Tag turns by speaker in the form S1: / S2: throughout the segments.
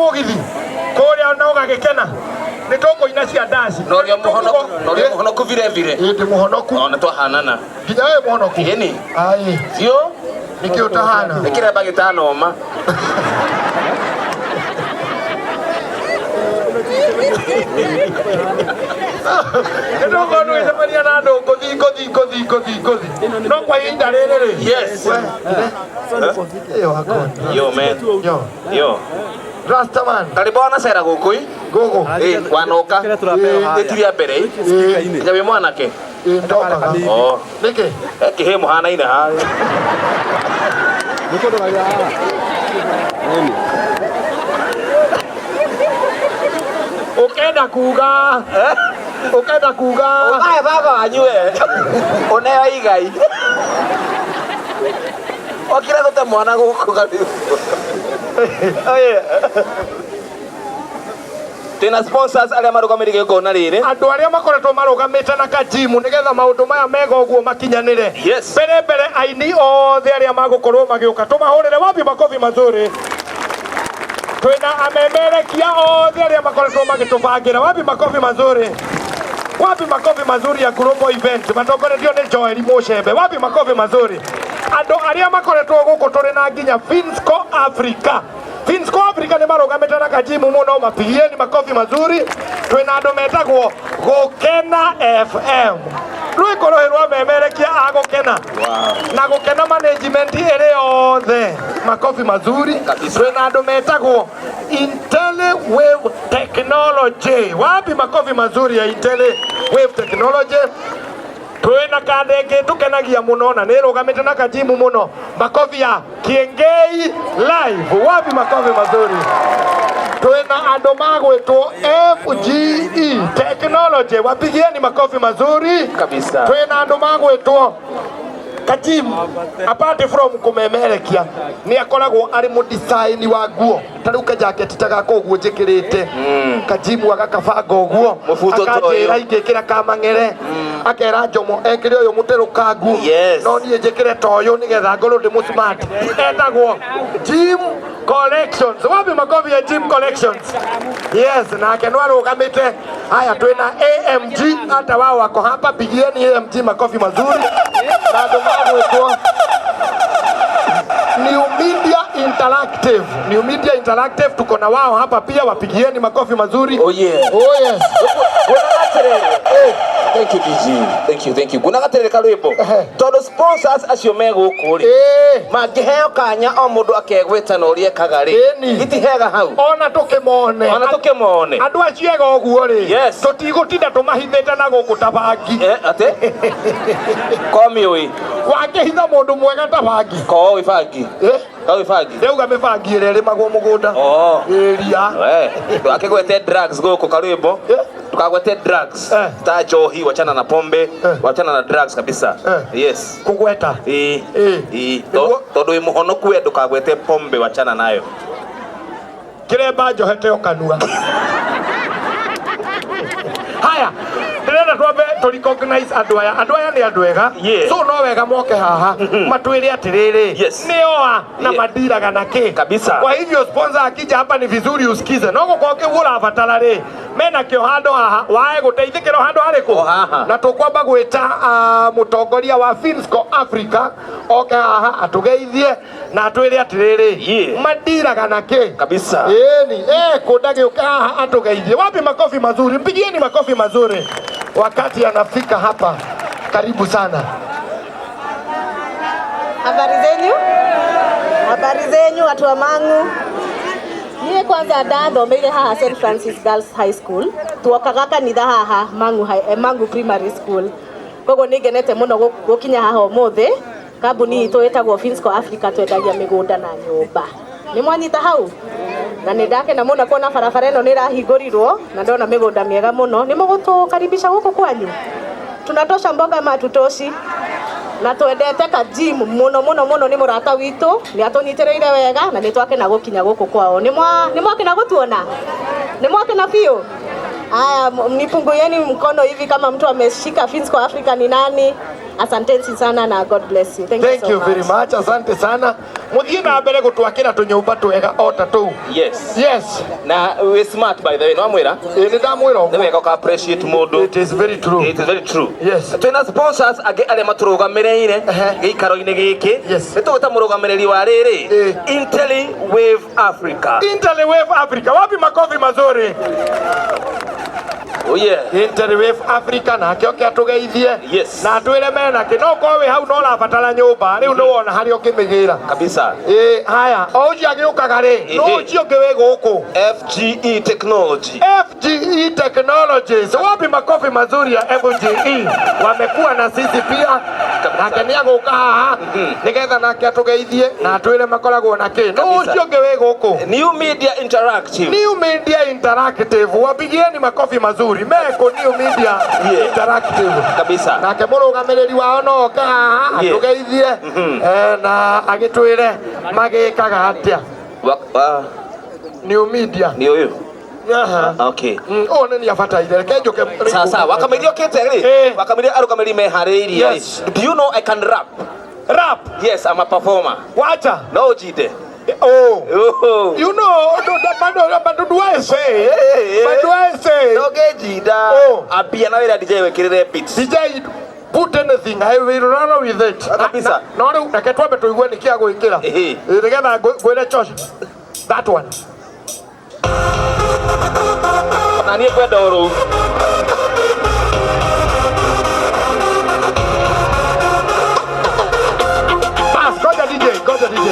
S1: mugithi kuria no gagikena nitoko ina cia ndaci
S2: norio muhonoku vire
S1: ndi muhonoku
S2: ona twahanana
S1: nginya we muhonoku
S2: yeni
S1: ai
S2: sio
S1: niki utahana
S2: nikira bagitano oma
S1: ndio kono izamania na ndo kothi no kwa inda rere
S2: yes
S1: yo hakuna
S2: yo man yo
S1: Rastaman
S2: karibona sera gukui
S1: gogo
S2: wanoka ndetiria mbere nyawe mwanake
S1: ndoka
S2: oh
S1: niki
S2: ekihe muhana ina ha
S3: nikondo baga nini
S1: ukenda kuga
S2: aya baba wanyue onea igai okira gute mwana guku karibu oye tena sponsors aria marugamirige ngona riri
S1: andu aria makoretwo marugamite na kajimu nigetha maundu maya mega uguo makinyanire
S2: yes
S1: mbere aini othe aria magukorwo magiuka tumahurire wapi makofi mazuri twina amemerekia othe aria makoretwo magitubangira wapi makofi mazuri ya global event matongoretio ni Joel Mushembe wapi makofi mazuri andu aria makoretwo guku turi na nginya Finsco Africa ni marugamite na kajimu muno mapigieni makofi mazuri twina andu metagwo Gukena FM rwikoroherwa memerekia agukena na gukena management ere othe makofi mazuri twina andu metagwo Intele Wave Technology wapi makofi mazuri ya Intele Wave Technology twina kandenge tukenagia muno na nirugamite na kajimu muno makofi ya Kiengei Live wapi makofi mazuri twina andu magwitwo FGE Technology wapigieni makofi mazuri
S2: kabisa
S1: twina andu magwitwo Kajim apart from kumemerekia ni akoragwo ari mu design wa nguo taruka jacket tagako guo njikirite Kajimu agakabanga uguo akajira ingikira kamangere akera Jomo ekire uyu muterukangu no nie njikire toyo nigetha ngoro ndi mu smart etagwo Jim Collections wapi makofi ya Jim Collections yes na ke no arugamite haya twina AMG hata wao wako hapa pigieni AMG makofi mazuri na ndo magwetwo New Media Interactive tuko na wao hapa pia wapigieni makofi mazuri
S2: oh yes thank you DG thank you kuna gaterere Karwimbo todo sponsors acio megukuri mangiheo kanya o mundu akegweta no rie kagari gitihega hau
S1: ona tukimone andu aciega uguo ri tutigutinda tumahithite na guku tabangi
S2: ate komi wi
S1: wakihitha mundu mwega tabangi
S2: ko wibangi wibangi
S1: reuga mibangi ire magwo mugunda area
S2: akegwete drugs guku Karwimbo tukagwete drugs ta johi wachana na pombe wachana na drugs kabisa yes
S1: kugweta
S2: todo imuhonoku we ndukagwete pombe wachana nayo
S1: kiremba njohete okanua haya ndĩrenda twambe to recognize andũ aya nĩ andũ ega so no wega moke haha matwĩre atĩrĩrĩ nĩoa na madiraga na kĩ
S2: kabisa
S1: kwa hivyo sponsor akija hapa ni vizuri usikize no gũkorwo kĩu ũrabatara rĩ mena kĩo handũ haha wae gũteithĩkĩrwo handũ harĩkũ na tũkwamba gwĩta mũtongoria wa Finsco Africa oke haha atũgeithie na atwĩre atĩrĩrĩ madiraga na kĩ
S2: kabisa
S1: kũnda gĩũka haha atũgeithie wapi makofi mazuri mpigieni makofi mazuri wakati anafika hapa karibu sana
S4: habari zenyu watu wa Mangu niĩ kwanza ndathomeire haha St Francis Girls High School tuokaga kanitha haha Mangu Primary School koguo nĩ ngenete mũno gũkinya haha ũmũthĩ kambuni itũ ĩtagwo Finsco Africa twendagia mĩgũnda na nyũmba nĩ mwanyita hau na nĩ ndakena mũno kuona barabara ĩno nĩ ĩrahingũrirwo na ndona mĩgũnda mĩega mũno nĩ mũgũtũkaribisha gũkũ kwanyu tunatosha mboga matutoshi na twendete Kajim mũno nĩ mũrata witũ nĩ atũnyitĩrĩire wega na nĩ twakena gũkinya gũkũ kwao nĩ mwakena gũtuona nĩ mwakena biũ Haya, mnipungueni mkono hivi kama mtu ameshika Finsco Africa ni nani? Asanteni sana na God bless you. Thank you
S1: very much. Asante sana. Muthie na mbere gutwakira tunyumba twega ota tu.
S2: Yes.
S1: Yes.
S2: Na we smart by the way, no amwira?
S1: Ni ndamwira.
S2: Ni wega ka appreciate mundu.
S1: It is very true.
S2: It is very true.
S1: Yes.
S2: Twina sponsors age ale maturugamirire giikaro-ini giki.
S1: Yes.
S2: Nituguta murugamiriri wa riri Inteli Wave Africa.
S1: Inteli Wave Africa. Wapi makofi mazuri?
S2: Oh yeah.
S1: Inteli Wave Africa na kioke atugeithie.
S2: Yes.
S1: Na twire mena kinoko we hau no rabatara nyumba riu no wona hari ukimigira
S2: kabisa.
S1: Haya oji agiukaga ri no oji ongewe guku
S2: FGE Technology.
S1: FGE Technologies. Wapi makofi mazuri ya FGE? Wamekuwa na sisi pia. Nake ni aguka haha nigetha nake atugeithie na twire makoragwo na ki no oji ongewe guku
S2: New Media Interactive.
S1: New Media Interactive. Wapigieni makofi mazuri. Meko New Media Interactive
S2: kabisa.
S1: Nake murugamiriri wao no ka haha atugeithie na agitwire magikaga atia New Media
S2: ni uyu.
S1: Okay. Oh nani afataire kenjoke
S2: sasa wakamirio keteri wakamirio arugamiri mehariria.
S1: Yes.
S2: Do you know I can rap?
S1: Rap?
S2: Yes, I'm a performer.
S1: Wacha
S2: no jide.
S1: Oh. You know, but do I say? But do I say?
S2: No gejida.
S1: Oh.
S2: Abia na wira DJ wekirire beats.
S1: DJ put anything, I will run with it.
S2: Kabisa.
S1: No, reke twambe tuigue nikia gwikira. Nigetha gwire church. That one.
S2: Na nie kwenda uru. Goja DJ.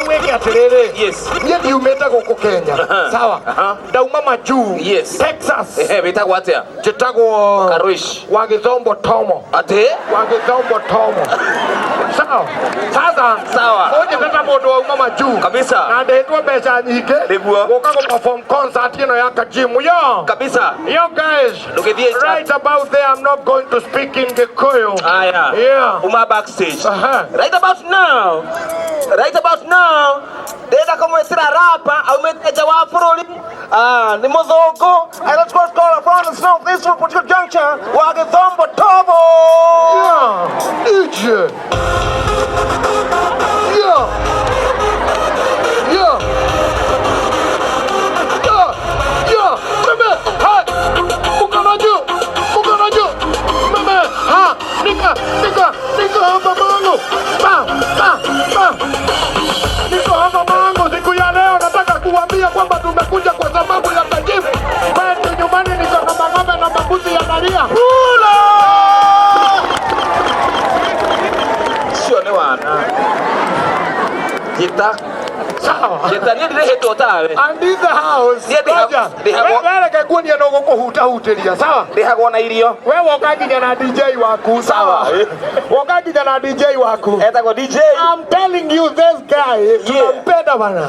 S1: Niweke atiriri.
S2: Yes.
S1: Niye ndiumite guku Kenya. Sawa. Ndauma majuu.
S2: Yes.
S1: Texas.
S2: Bitagwo atia?
S1: Jitagwo
S2: Karuish.
S1: wa Githombo Tomo.
S2: Ati?
S1: Wa Githombo Tomo. Sawa. Sasa.
S2: Sawa.
S1: Oje tata mundu wa uma majuu.
S2: Kabisa.
S1: Na ndetwo mbeca nyingi.
S2: Niguo.
S1: Guka go perform concert ino ya Kajim. Yo.
S2: Kabisa.
S1: Yo guys. Right about there I'm not going to speak in Gikuyu.
S2: Aya.
S1: Yeah.
S2: Uma backstage. Right about now. Deda kumwetira rapa au meteja wa furuli ni muthungu. I let's go call upon the snow this particular juncture wa Githombo Tomo.
S1: Yeah. Idiot. Yeah. Yeah. Yeah. Yeah. Meme. Ha. Mukanaju. Meme. Ha. Nika hapa mangu. Ba. Niko hapa mangu siku ya leo nataka kuambia kwamba tumekuja kwa sababu ya Kajim. Kwetu nyumbani niko na mang'ombe na mabuzi ya nalia. Hula!
S2: Sio ni wana. Jita.
S1: Sawa.
S2: Jita ni ndirehetwo tawe.
S1: And in the house. Wele kekunia no gukuhutahutiria. Sawa?
S2: Ndihagwo na irio.
S1: We woka nginya na DJ waku. Sawa. Woka nginya na DJ waku.
S2: Etagwo DJ.
S1: I'm telling you this guy, tunampenda bana.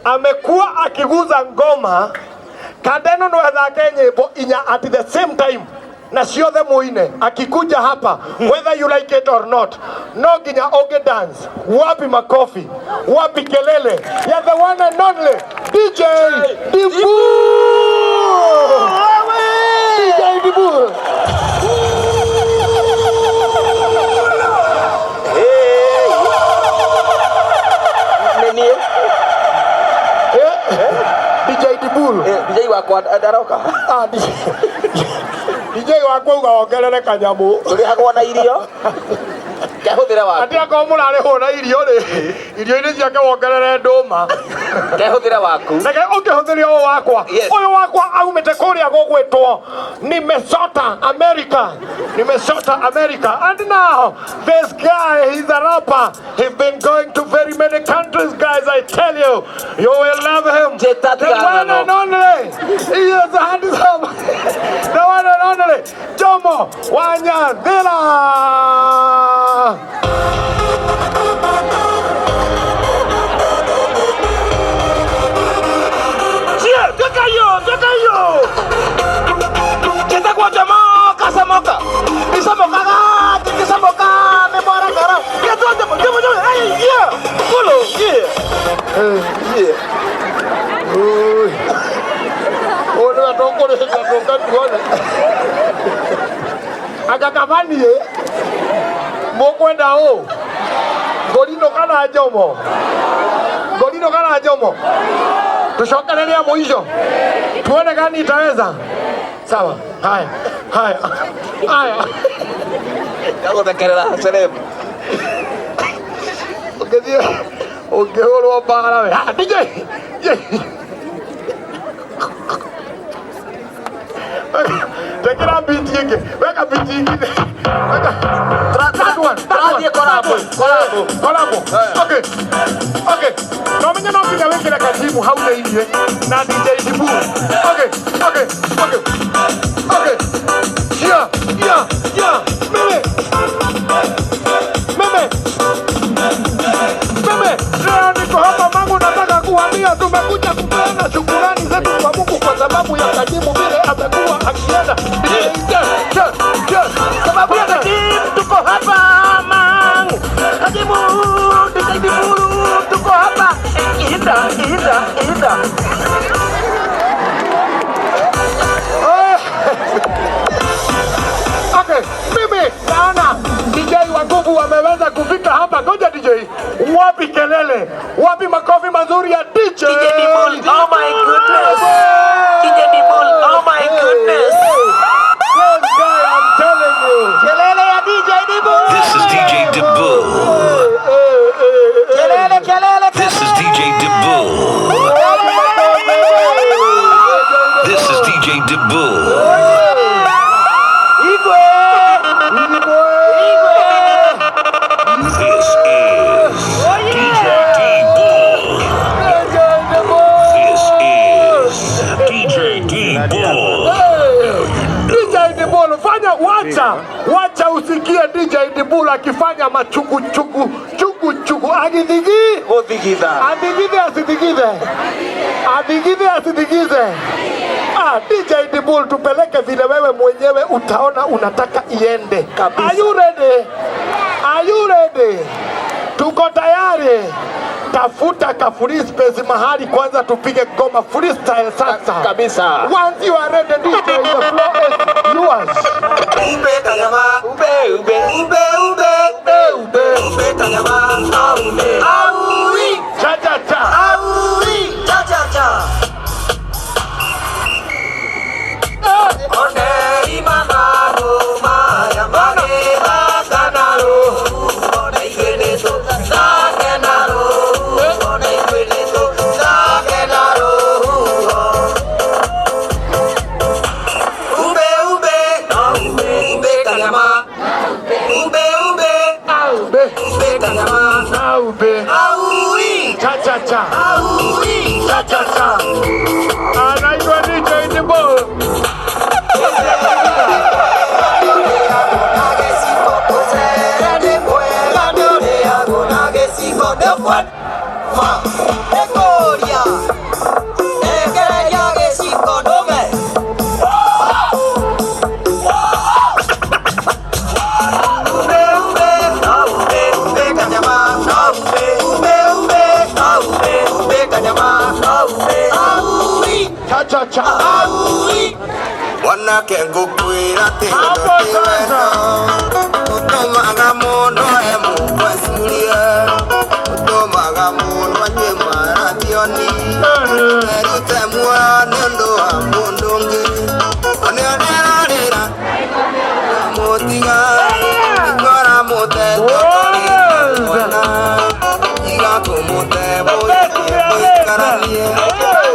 S1: Amekuwa akiguza ngoma kadeno no thake nyimbo inya at the same time. Na ciothe muine akikuja hapa whether you like it or not, no nginya oge dance. Wapi makofi, wapi kelele ya the one and only DJ Dibu. DJ Dibu. DJ Dibu.
S2: DJ wako adaroka.
S1: DJ wako ugaongerere kanyamu.
S2: Ndihagwo na irio. Kehuthira waku.
S1: Ati ako murare hona irio ri. Irio ini ciake wongerere nduma.
S2: Kehuthira waku.
S1: Nake ukihuthiria o wakwa. Uyu wakwa aumite kuria gugwitwo ni Minnesota, America. And now this guy, he's a rapper. He's been going to very many countries, guys. I tell you, you will love him. The one and only. He is handsome. The one and only Jomo wa Nyathira. Toka yo. Kita kwa Jomo kasamoka. Kisamoka me mora kara. Jomo. Hey, yeah. Follow, yeah. Yeah. Oh. ya toko le toka tuone. Akakavani mokwenda o. Golino kana Jomo. Golino kana Jomo. Tushokelelea mwisho. Tuone gani itaweza. Sawa. Haya. Haya. Haya.
S2: Kako takerera celeb.
S1: Okedia. Okehoro para we. Ah, DJ. Tekera beat yake. Weka beat yake. Weka. Kolabo. Okay. Okay. Nomenya nokinya wekera Kajimu hauna hivi na DJ Dibu. Okay. Yeah. Meme. Leo niko hapa Mungu, nataka kuambia tumekuja kupeana shukrani zetu kwa Mungu kwa sababu ya Kajimu vile amekuwa akienda. Sababu ya Kajimu tuko hapa Mungu. Kajimu tuko hapa. Ida. Okay, mimi naona DJ wa nguvu wameweza kufika hapa. Ngoja DJ, wapi kelele? Wapi makofi mazuri ya DJ?
S2: DJ Dibul, oh my goodness. DJ Dibul, oh my goodness.
S1: This guy, I'm telling you.
S2: Kelele ya DJ Dibul.
S3: This is DJ Dibul.
S2: Kelele.
S3: This is DJ Dibul. This is DJ Dibul.
S2: Igwe.
S3: This is DJ Dibul. This is DJ Dibul.
S1: DJ Dibul, wacha usikie DJ Dibul akifanya machugu. Agidigi. Asidigize. DJ Dibul, tupeleke vile wewe mwenyewe utaona unataka iende. Are you ready? Tuko tayari. Tafuta ka free space mahali kwanza tupige goma freestyle sasa.
S2: Kabisa.
S1: Once you are ready, DJ, the floor is yours.
S2: Ube kanyama. Aui.
S1: Cha. Anaitwa DJ Dibul. Cha.
S5: Wana kengo kwira tendo tiweno Utomaga muno emu kwasuria Utomaga muno nye marationi Erute mua nendo wa mundungi Onionera Motiga Ikora muteto Wana Iga kumutebo Ikaranie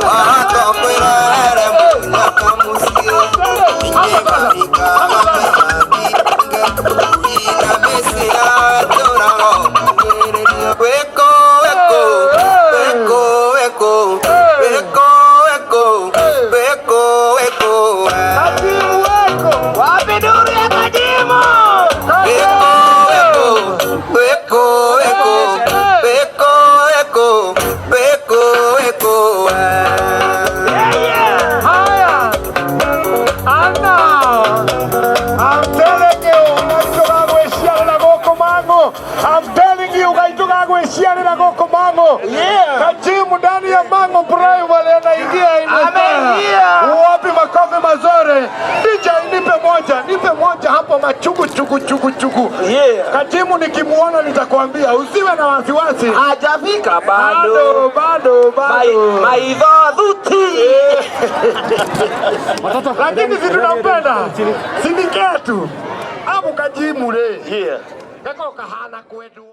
S5: Wahato kwira ere munyaka musio Ika Ika mesia Toraro Weko
S2: Wapiduri ya Kajimu.
S1: Kajimu ndani ya Mango Primary anaingia.
S2: Ameingia.
S1: Wapi re. DJ nipe moja hapo machugu chugu.
S2: Yeah.
S1: Kajimu nikimuona nitakwambia usiwe na wasiwasi.
S2: Hajafika bado.
S1: Bado.
S2: Maidho dhuti.
S1: Lakini si tunampenda. Si ni ketu. Abu Kajimu re.
S2: Yeah.
S1: Kako kahana kwetu.